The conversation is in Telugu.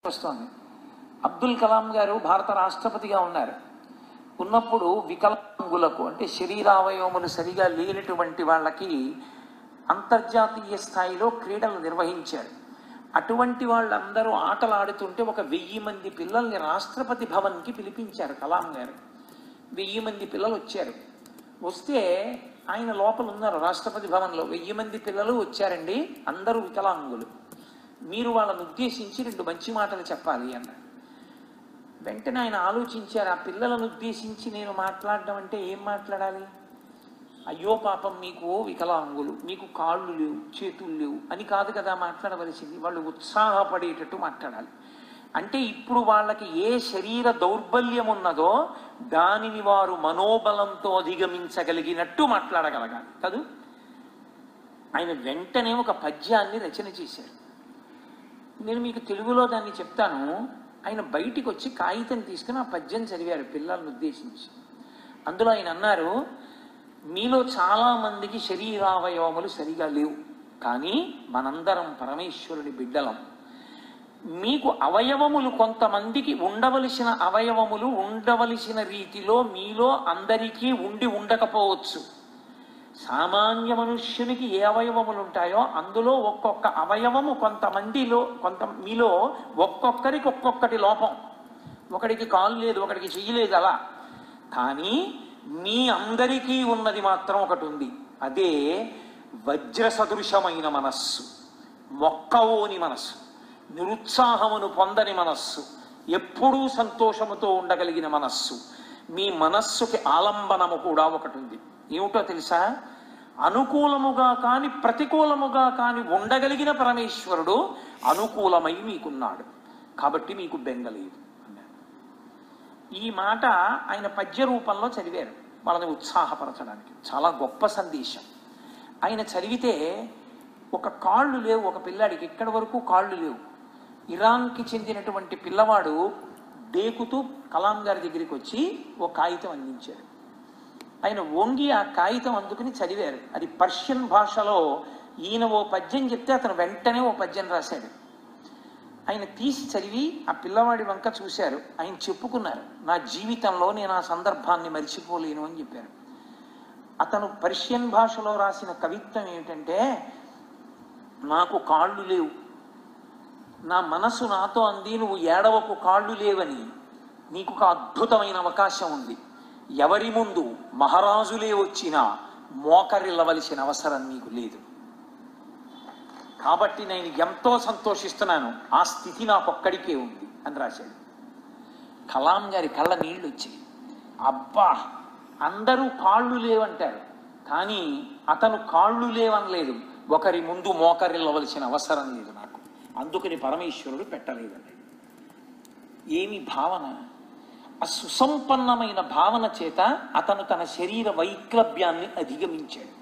వస్తోంది. అబ్దుల్ కలాం గారు భారత రాష్ట్రపతిగా ఉన్నారు. ఉన్నప్పుడు వికలాంగులకు అంటే శరీరావయవములు సరిగా లేనటువంటి వాళ్ళకి అంతర్జాతీయ స్థాయిలో క్రీడలు నిర్వహించారు. అటువంటి వాళ్ళందరూ ఆటలు ఆడుతుంటే ఒక 1000 మంది పిల్లల్ని రాష్ట్రపతి భవన్కి పిలిపించారు కలాం గారు. 1000 మంది పిల్లలు వచ్చారు. వస్తే ఆయన లోపల ఉన్నారు రాష్ట్రపతి భవన్లో. 1000 మంది పిల్లలు వచ్చారండి, అందరూ వికలాంగులు. మీరు వాళ్ళని ఉద్దేశించి 2 మంచి మాటలు చెప్పాలి అన్నారు. వెంటనే ఆయన ఆలోచించారు, ఆ పిల్లలను ఉద్దేశించి నేను మాట్లాడడం అంటే ఏం మాట్లాడాలి? అయ్యో పాపం మీకు వికలాంగులు, మీకు కాళ్ళు లేవు, చేతులు లేవు అని కాదు కదా మాట్లాడవలసింది. వాళ్ళు ఉత్సాహపడేటట్టు మాట్లాడాలి. అంటే ఇప్పుడు వాళ్ళకి ఏ శరీర దౌర్బల్యం ఉన్నదో దానిని వారు మనోబలంతో అధిగమించగలిగినట్టు మాట్లాడగలగాలి కాదు. ఆయన వెంటనే ఒక పద్యాన్ని రచన చేశారు. నేను మీకు తెలుగులో దాన్ని చెప్తాను. ఆయన బయటికి వచ్చి కాగితం తీసుకుని ఆ పద్యం చదివారు పిల్లలను ఉద్దేశించి. అందులో ఆయన అన్నారు, మీలో చాలామందికి శరీరావయవములు సరిగా లేవు, కానీ మనందరం పరమేశ్వరుని బిడ్డలం. మీకు అవయవములు కొంతమందికి ఉండవలసిన అవయవములు ఉండవలసిన రీతిలో మీలో అందరికీ ఉండకపోవచ్చు. సామాన్య మనుష్యునికి ఏ అవయవములు ఉంటాయో అందులో ఒక్కొక్క అవయవము మీలో ఒక్కొక్కరికి ఒక్కొక్కటి లోపం. ఒకడికి కాలు లేదు, ఒకడికి చెయ్యి లేదు అలా. కానీ మీ అందరికీ ఉన్నది మాత్రం ఒకటి ఉంది. అదే వజ్ర సదృశమైన మనస్సు, మొక్కవోని మనస్సు, నిరుత్సాహమును పొందని మనస్సు, ఎప్పుడూ సంతోషముతో ఉండగలిగిన మనస్సు. మీ మనస్సుకి ఆలంబనము కూడా ఒకటి ఉంది. ఏమిటో తెలుసా? అనుకూలముగా కాని ప్రతికూలముగా కాని ఉండగలిగిన పరమేశ్వరుడు అనుకూలమై మీకున్నాడు, కాబట్టి మీకు బెంగలేదు అన్నారు. ఈ మాట ఆయన పద్య రూపంలో చదివారు వాళ్ళని ఉత్సాహపరచడానికి. చాలా గొప్ప సందేశం. ఆయన చదివితే ఒక కాళ్ళు లేవు ఒక పిల్లాడికి, ఇక్కడి వరకు కాళ్ళు లేవు. ఇరాన్కి చెందినటువంటి పిల్లవాడు డేకుతూ కలాం గారి దగ్గరికి వచ్చి ఓ కాగితం అందించాడు. ఆయన వంగి ఆ కాగితం అందుకుని చదివారు. అది పర్షియన్ భాషలో. ఈయన ఓ పద్యం చెప్తే అతను వెంటనే ఓ పద్యం రాశాడు. ఆయన తీసి చదివి ఆ పిల్లవాడి వంక చూశారు. ఆయన చెప్పుకున్నారు, నా జీవితంలో నేను ఆ సందర్భాన్ని మరిచిపోలేను అని చెప్పారు. అతను పర్షియన్ భాషలో రాసిన కవిత్వం ఏమిటంటే, నాకు కాళ్ళు లేవు, నా మనసు నాతో అంది, నువ్వు ఏడవకు కాళ్ళు లేవని, నీకు ఒక అద్భుతమైన అవకాశం ఉంది. ఎవరి ముందు మహారాజులే వచ్చినా మోకరిల్లవలసిన అవసరం నీకు లేదు, కాబట్టి నేను ఎంతో సంతోషిస్తున్నాను, ఆ స్థితి నాకొక్కడికే ఉంది అని రాశాడు. కలాం గారి కళ్ళ నీళ్ళు వచ్చాయి. అబ్బా, అందరూ కాళ్ళు లేవంటారు, కానీ అతను కాళ్ళు లేవనలేదు, ఒకరి ముందు మోకరిల్లవలసిన అవసరం లేదు నాకు, అందుకని పరమేశ్వరుడు పెట్టలేదండి. ఏమి భావన! ఆ సుసంపన్నమైన భావన చేత అతను తన శరీర వైక్లభ్యాన్ని అధిగమించాడు.